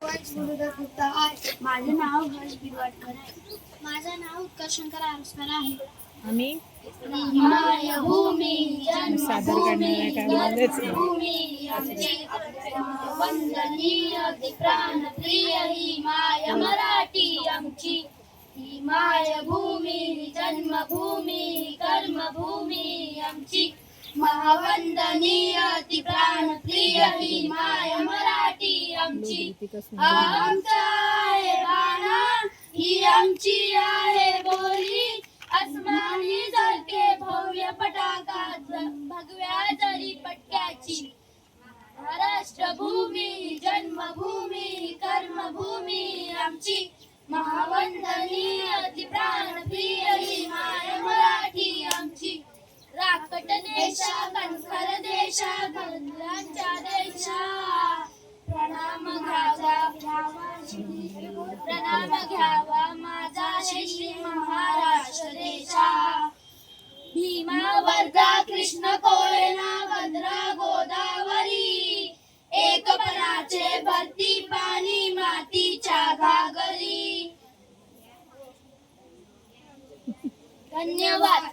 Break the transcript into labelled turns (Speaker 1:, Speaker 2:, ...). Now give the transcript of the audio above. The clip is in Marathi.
Speaker 1: माझे नाव हर्ष बिरवाडकर आहे. माझं नाव उत्कर्षशंकर आरुसकर आहे.
Speaker 2: आम्ही
Speaker 1: मायभूमी
Speaker 2: सादर करणार
Speaker 1: जन्मभूमी आमची वंदनीय प्राणप्रिय ही माय मराठी आमची. ही मायभूमी जन्मभूमी कर्मभूमी आमची. महावंदनीय ती प्राणप्रिय ही माय मराठी आमची. आमचा आहे बाणा ही आमची आहे बोली. अस्मानी झळके भव्य पताका भगव्या जरी पटक्याची. महाराष्ट्र भूमी जन्मभूमी कर्मभूमी आमची. महावंदनीय ती प्राणप्रिय ही माय मराठी आमची. राकट देशा कणखर देशा गंधांच्या देशा. प्रणाम घ्यावा माझा श्री महाराष्ट्र देशा. भीमा वर्धा कृष्ण कोयना भद्रा गोदावरी. एकपणाचे भरती पाणी मातीच्या घागरी. धन्यवाद.